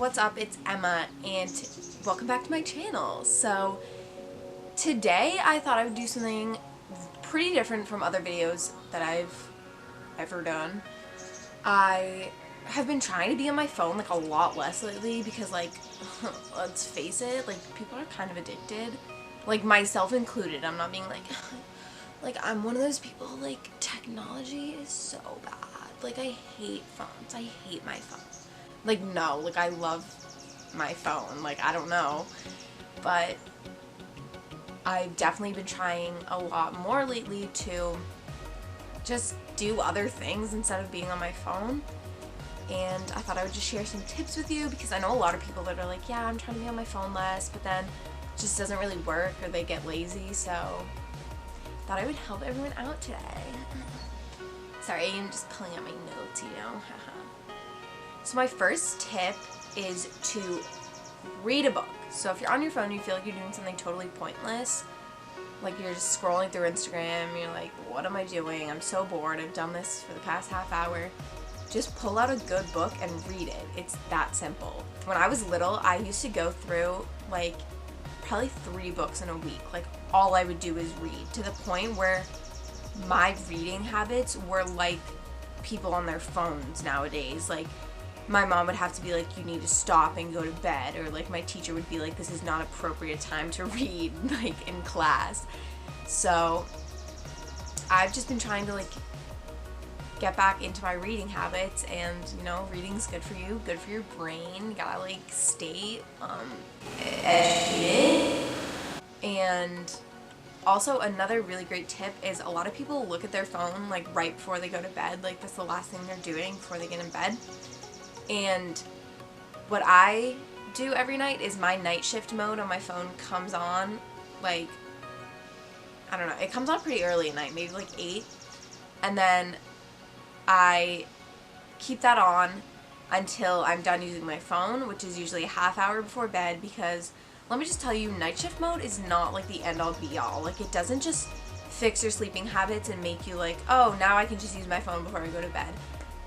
what's up? It's Emma and welcome back to my channel. So today I thought I would do something pretty different from other videos that I've ever done. I have been trying to be on my phone like a lot less lately because, like, let's face it, like, people are kind of addicted, like myself included. I'm not being like I'm one of those people, like, technology is so bad. Like, I hate phones. I hate my phone. Like, no, like, I love my phone. Like, I don't know. But I've definitely been trying a lot more lately to just do other things instead of being on my phone. And I thought I would just share some tips with you because I know a lot of people that are like, yeah, I'm trying to be on my phone less, but then it just doesn't really work or they get lazy. So I thought I would help everyone out today. Sorry, I'm just pulling out my notes, you know. So my first tip is to read a book. So if you're on your phone and you feel like you're doing something totally pointless, like you're just scrolling through Instagram, you're like, what am I doing? I'm so bored. I've done this for the past half hour. Just pull out a good book and read it. It's that simple. When I was little, I used to go through like probably 3 books in a week. Like, all I would do is read, to the point where my reading habits were like people on their phones nowadays. Like, my mom would have to be like, you need to stop and go to bed, or like my teacher would be like, this is not appropriate time to read, like, in class. So I've just been trying to, like, get back into my reading habits, and, you know, reading's good for you, good for your brain. You gotta, like, stay educated. And also, another really great tip is a lot of people look at their phone, like, right before they go to bed. Like, that's the last thing they're doing before they get in bed. And what I do every night is my night shift mode on my phone comes on, like, I don't know, it comes on pretty early at night, maybe like 8. And then I keep that on until I'm done using my phone, which is usually a half hour before bed, because let me just tell you, night shift mode is not like the end all be all. Like, it doesn't just fix your sleeping habits and make you like, oh, now I can just use my phone before I go to bed.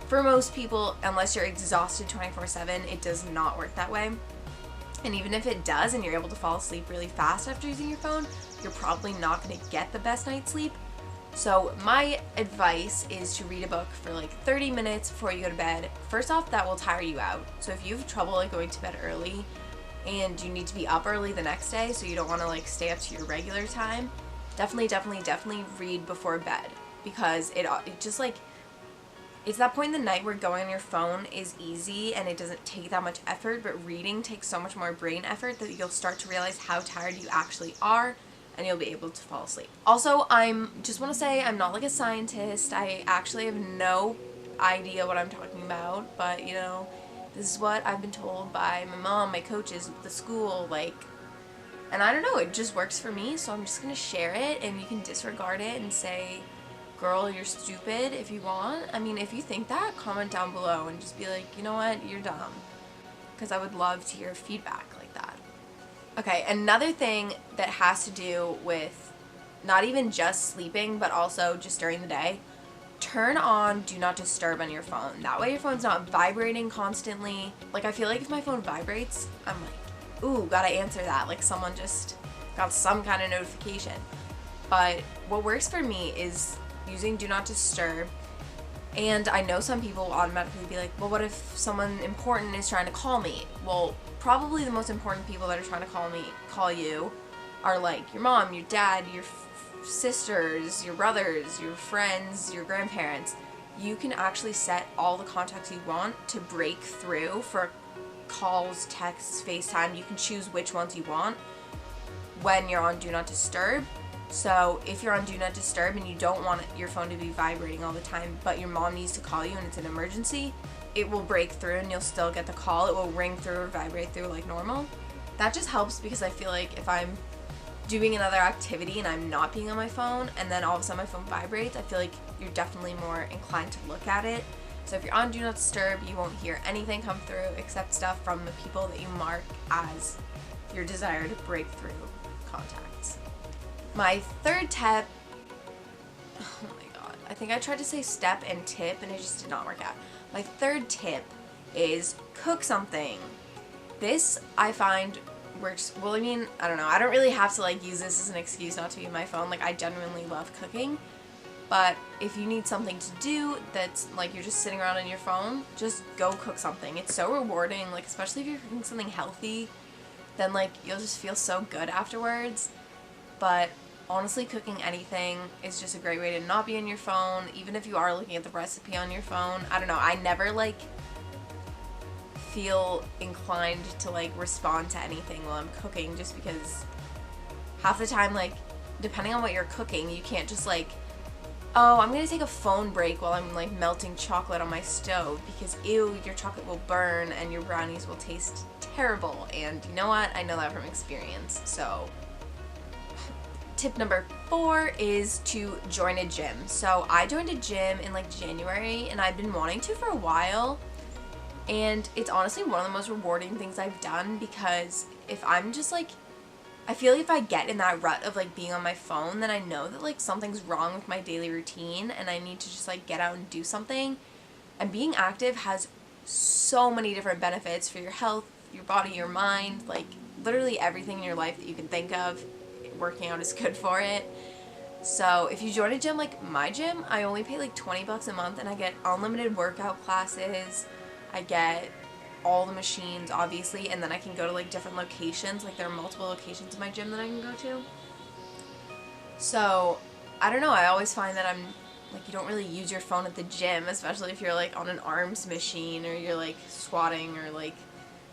For most people, unless you're exhausted 24/7, it does not work that way. And even if it does and you're able to fall asleep really fast after using your phone, you're probably not going to get the best night's sleep. So my advice is to read a book for like 30 minutes before you go to bed. First off, that will tire you out. So if you have trouble like going to bed early and you need to be up early the next day, so you don't want to like stay up to your regular time, definitely read before bed, because it just, like, it's that point in the night where going on your phone is easy and it doesn't take that much effort, but reading takes so much more brain effort that you'll start to realize how tired you actually are, and you'll be able to fall asleep. Also, just want to say, I'm not like a scientist. I actually have no idea what I'm talking about, but, you know, this is what I've been told by my mom, my coaches, the school, like, and I don't know, it just works for me, so I'm just gonna share it, and you can disregard it and say, girl, you're stupid if you want. I mean, if you think that, comment down below and just be like, you know what, you're dumb. Because I would love to hear feedback like that. Okay, another thing that has to do with not even just sleeping, but also just during the day, turn on Do Not Disturb on your phone. That way your phone's not vibrating constantly. Like, I feel like if my phone vibrates, I'm like, ooh, gotta answer that. Like, someone just got some kind of notification. But what works for me is using Do Not Disturb. And I know some people will automatically be like, well, what if someone important is trying to call me? Well, probably the most important people that are trying to call you are like your mom, your dad, your sisters, your brothers, your friends, your grandparents. You can actually set all the contacts you want to break through for calls, texts, FaceTime. You can choose which ones you want when you're on Do Not Disturb. So if you're on Do Not Disturb and you don't want your phone to be vibrating all the time, but your mom needs to call you and it's an emergency, it will break through and you'll still get the call. It will ring through or vibrate through like normal. That just helps, because I feel like if I'm doing another activity and I'm not being on my phone and then all of a sudden my phone vibrates, I feel like you're definitely more inclined to look at it. So if you're on Do Not Disturb, you won't hear anything come through except stuff from the people that you mark as your desire to break through contacts. My third tip, oh my god, I think I tried to say step and tip and it just did not work out. My third tip is cook something. This, I find, works, well, I mean, I don't know, I don't really have to like use this as an excuse not to be on my phone. Like, I genuinely love cooking, but if you need something to do that's like you're just sitting around on your phone, just go cook something. It's so rewarding, like especially if you're cooking something healthy, then like you'll just feel so good afterwards. But honestly, cooking anything is just a great way to not be on your phone, even if you are looking at the recipe on your phone. I don't know, I never like feel inclined to like respond to anything while I'm cooking, just because half the time, like depending on what you're cooking, you can't just like, oh, I'm gonna take a phone break while I'm like melting chocolate on my stove, because ew, your chocolate will burn and your brownies will taste terrible. And you know what? I know that from experience. So tip number 4 is to join a gym. So I joined a gym in like January, and I've been wanting to for a while, and it's honestly one of the most rewarding things I've done, because if I'm just like, I feel like if I get in that rut of like being on my phone, then I know that like something's wrong with my daily routine and I need to just like get out and do something. And being active has so many different benefits for your health, your body, your mind, like literally everything in your life that you can think of. Working out is good for it. So if you join a gym like my gym, I only pay like $20 a month and I get unlimited workout classes. I get all the machines, obviously, and then I can go to like different locations. Like there are multiple locations in my gym that I can go to. So I don't know, I always find that I'm like, you don't really use your phone at the gym, especially if you're like on an arms machine, or you're like squatting, or like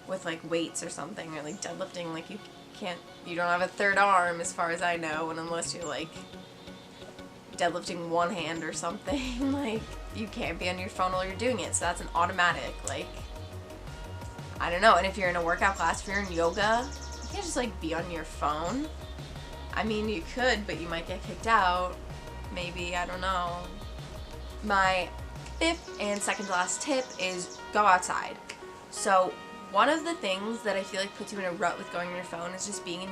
with like weights or something, or like deadlifting. Like you don't have a third arm as far as I know, and unless you're like deadlifting one hand or something, like you can't be on your phone while you're doing it. So that's an automatic, like, I don't know. And if you're in a workout class, if you're in yoga, you can't just like be on your phone. I mean, you could, but you might get kicked out. Maybe, I don't know. My 5th and second to last tip is go outside. So one of the things that I feel like puts you in a rut with going on your phone is just being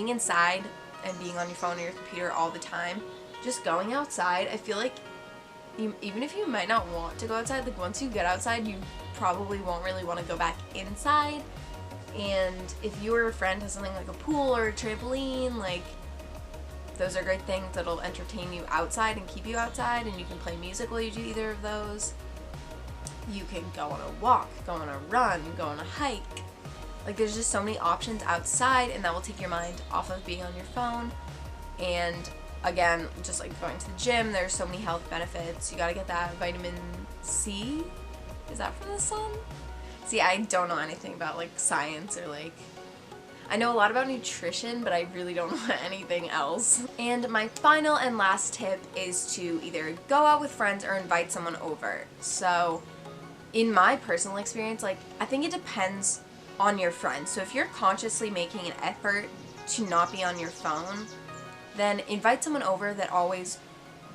inside and being on your phone or your computer all the time. Just going outside, I feel like even if you might not want to go outside, like once you get outside, you probably won't really want to go back inside. And if you or a friend has something like a pool or a trampoline, like those are great things that'll entertain you outside and keep you outside, and you can play music while you do either of those. You can go on a walk, go on a run, go on a hike. Like there's just so many options outside, and that will take your mind off of being on your phone. And again, just like going to the gym, there's so many health benefits. You gotta get that vitamin C. Is that from the sun? See, I don't know anything about like science, or like, I know a lot about nutrition, but I really don't know anything else. And my final and last tip is to either go out with friends or invite someone over. So in my personal experience, like I think it depends on your friends. So if you're consciously making an effort to not be on your phone, then invite someone over that always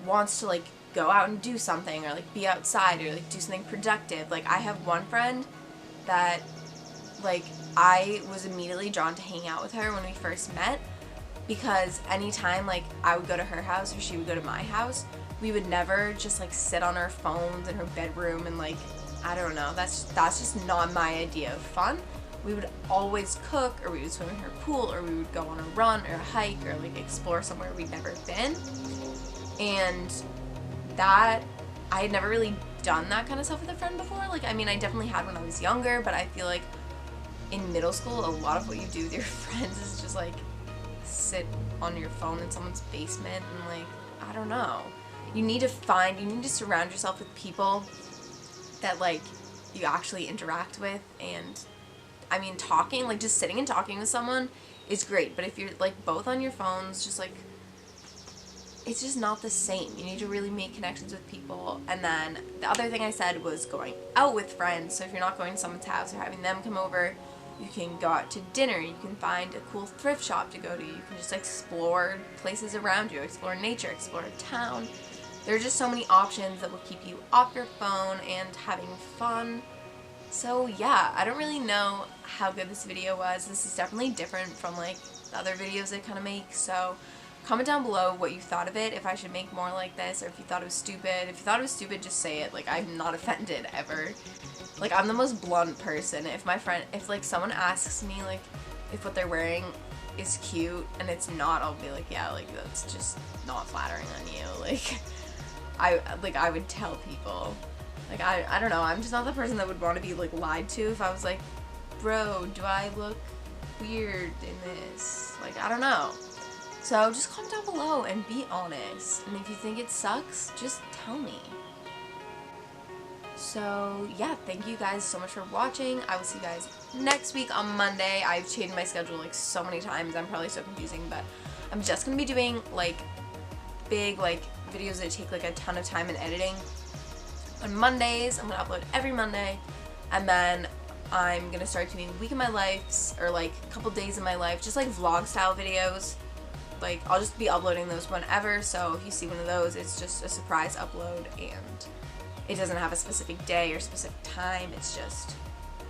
wants to like go out and do something, or like be outside, or like do something productive. Like I have one friend that like I was immediately drawn to hang out with her when we first met, because anytime like I would go to her house or she would go to my house, we would never just like sit on our phones in her bedroom and like, I don't know, that's just not my idea of fun. We would always cook, or we would swim in her pool, or we would go on a run or a hike, or like explore somewhere we'd never been. And that, I had never really done that kind of stuff with a friend before. Like, I mean, I definitely had when I was younger, but I feel like in middle school, a lot of what you do with your friends is just like sit on your phone in someone's basement, and like, I don't know. You need to surround yourself with people that like you actually interact with. And I mean, talking, like just sitting and talking with someone is great, but if you're like both on your phones, just like, it's just not the same. You need to really make connections with people. And then the other thing I said was going out with friends. So if you're not going to someone's house or having them come over, you can go out to dinner. You can find a cool thrift shop to go to. You can just explore places around you, explore nature, explore a town. There are just so many options that will keep you off your phone and having fun. So yeah, I don't really know how good this video was. This is definitely different from like the other videos I kind of make. So Comment down below what you thought of it, if I should make more like this, or if you thought it was stupid. If you thought it was stupid, just say it. Like, I'm not offended, ever. Like, I'm the most blunt person. If like, someone asks me, like, if what they're wearing is cute, and it's not, I'll be like, yeah, like, that's just not flattering on you. Like, I would tell people. Like, I don't know, I'm just not the person that would want to be, like, lied to if I was like, bro, do I look weird in this? Like, I don't know. So just comment down below and be honest. And if you think it sucks, just tell me. So yeah, thank you guys so much for watching. I will see you guys next week on Monday. I've changed my schedule like so many times. I'm probably so confusing, but I'm just going to be doing like big like videos that take like a ton of time in editing on Mondays. I'm going to upload every Monday. And then I'm going to start doing week in my life, or like a couple days in my life, just like vlog style videos. Like, I'll just be uploading those whenever, so if you see one of those, it's just a surprise upload, and it doesn't have a specific day or specific time, it's just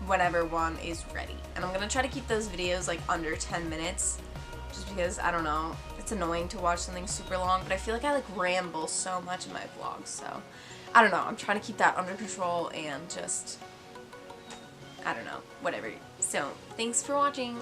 whenever one is ready. And I'm gonna try to keep those videos like under 10 minutes, just because, I don't know, it's annoying to watch something super long, but I feel like I like ramble so much in my vlogs, so I don't know, I'm trying to keep that under control and just, I don't know, whatever. So, thanks for watching.